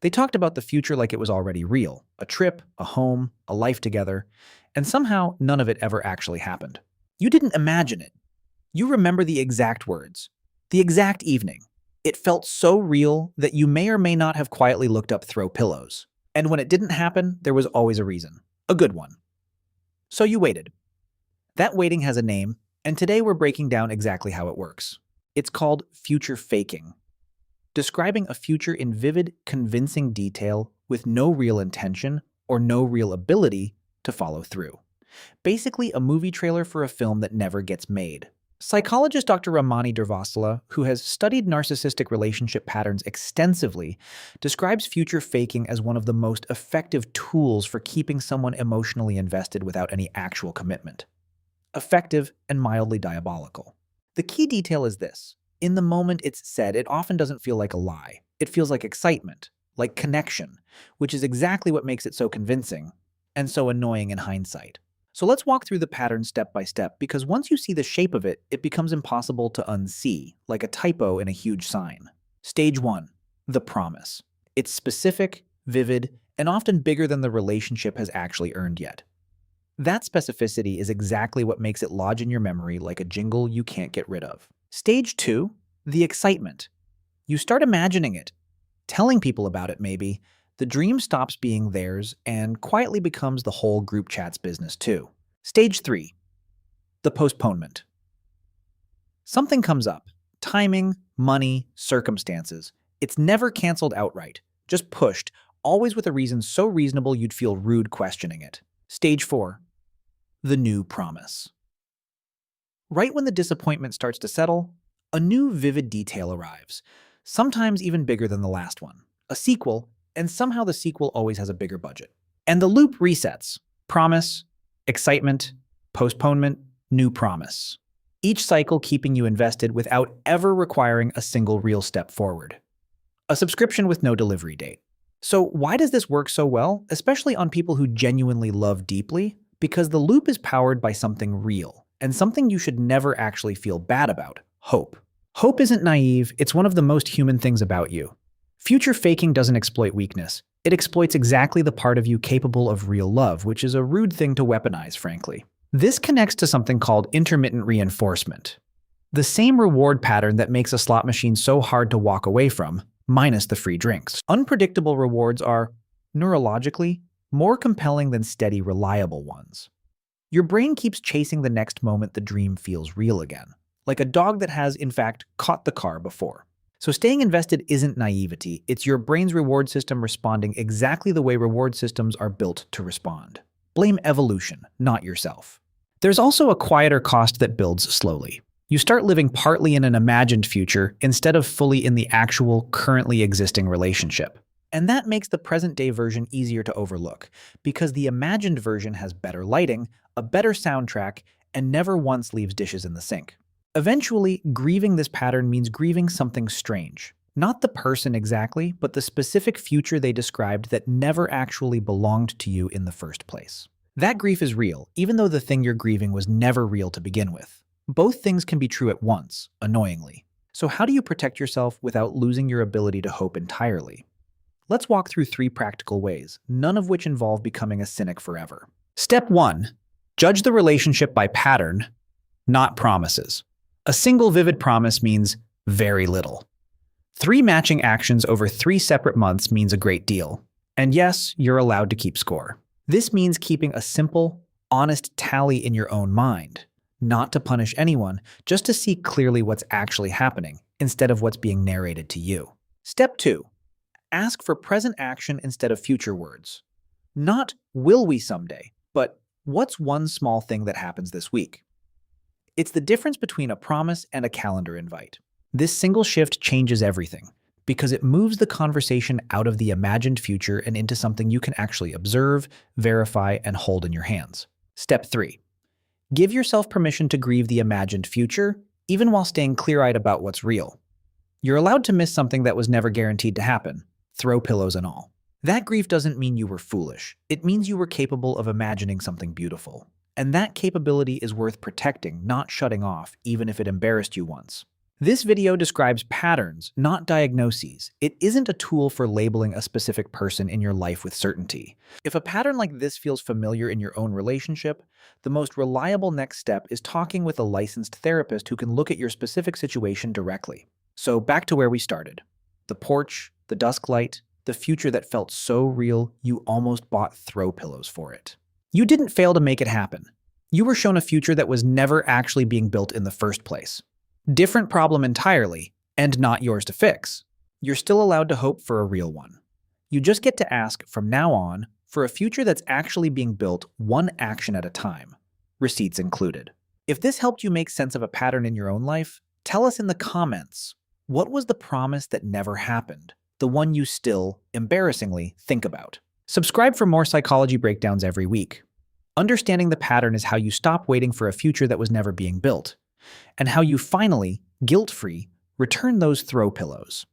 They talked about the future like it was already real, a trip, a home, a life together, and somehow none of it ever actually happened. You didn't imagine it. You remember the exact words, the exact evening. It felt so real that you may or may not have quietly looked up throw pillows. And when it didn't happen, there was always a reason, a good one. So you waited. That waiting has a name, and today we're breaking down exactly how it works. It's called future faking, describing a future in vivid, convincing detail with no real intention or no real ability to follow through. Basically, a movie trailer for a film that never gets made. Psychologist Dr. Ramani Durvasula, who has studied narcissistic relationship patterns extensively, describes future faking as one of the most effective tools for keeping someone emotionally invested without any actual commitment. Effective and mildly diabolical. The key detail is this. In the moment it's said, it often doesn't feel like a lie. It feels like excitement, like connection, which is exactly what makes it so convincing and so annoying in hindsight. So let's walk through the pattern step by step, because once you see the shape of it, it becomes impossible to unsee, like a typo in a huge sign. Stage 1. The promise. It's specific, vivid, and often bigger than the relationship has actually earned yet. That specificity is exactly what makes it lodge in your memory like a jingle you can't get rid of. Stage 2. The excitement. You start imagining it, telling people about it maybe. The dream stops being theirs and quietly becomes the whole group chat's business too. Stage 3. The postponement. Something comes up. Timing, money, circumstances. It's never canceled outright, just pushed, always with a reason so reasonable you'd feel rude questioning it. Stage 4. The new promise. Right when the disappointment starts to settle, a new vivid detail arrives, sometimes even bigger than the last one. A sequel, and somehow the sequel always has a bigger budget. And the loop resets. Promise, excitement, postponement, new promise. Each cycle keeping you invested without ever requiring a single real step forward. A subscription with no delivery date. So why does this work so well, especially on people who genuinely love deeply? Because the loop is powered by something real, and something you should never actually feel bad about: hope. Hope isn't naive, it's one of the most human things about you. Future faking doesn't exploit weakness. It exploits exactly the part of you capable of real love, which is a rude thing to weaponize, frankly. This connects to something called intermittent reinforcement. The same reward pattern that makes a slot machine so hard to walk away from, minus the free drinks. Unpredictable rewards are, neurologically, more compelling than steady, reliable ones. Your brain keeps chasing the next moment the dream feels real again, like a dog that has, in fact, caught the car before. So staying invested isn't naivety, it's your brain's reward system responding exactly the way reward systems are built to respond. Blame evolution, not yourself. There's also a quieter cost that builds slowly. You start living partly in an imagined future instead of fully in the actual, currently existing relationship. And that makes the present-day version easier to overlook, because the imagined version has better lighting, a better soundtrack, and never once leaves dishes in the sink. Eventually, grieving this pattern means grieving something strange. Not the person exactly, but the specific future they described that never actually belonged to you in the first place. That grief is real, even though the thing you're grieving was never real to begin with. Both things can be true at once, annoyingly. So how do you protect yourself without losing your ability to hope entirely? Let's walk through 3 practical ways, none of which involve becoming a cynic forever. Step 1. Judge the relationship by pattern, not promises. A single vivid promise means very little. 3 matching actions over 3 separate months means a great deal. And yes, you're allowed to keep score. This means keeping a simple, honest tally in your own mind, not to punish anyone, just to see clearly what's actually happening, instead of what's being narrated to you. Step 2. Ask for present action instead of future words. Not, will we someday, but what's one small thing that happens this week? It's the difference between a promise and a calendar invite. This single shift changes everything, because it moves the conversation out of the imagined future and into something you can actually observe, verify, and hold in your hands. Step 3. Give yourself permission to grieve the imagined future, even while staying clear-eyed about what's real. You're allowed to miss something that was never guaranteed to happen, throw pillows and all. That grief doesn't mean you were foolish. It means you were capable of imagining something beautiful. And that capability is worth protecting, not shutting off, even if it embarrassed you once. This video describes patterns, not diagnoses. It isn't a tool for labeling a specific person in your life with certainty. If a pattern like this feels familiar in your own relationship, the most reliable next step is talking with a licensed therapist who can look at your specific situation directly. So back to where we started. The porch, the dusk light, the future that felt so real you almost bought throw pillows for it. You didn't fail to make it happen. You were shown a future that was never actually being built in the first place. Different problem entirely, and not yours to fix. You're still allowed to hope for a real one. You just get to ask from now on for a future that's actually being built one action at a time, receipts included. If this helped you make sense of a pattern in your own life, tell us in the comments. What was the promise that never happened? The one you still, embarrassingly, think about. Subscribe for more psychology breakdowns every week. Understanding the pattern is how you stop waiting for a future that was never being built, and how you finally, guilt-free, return those throw pillows.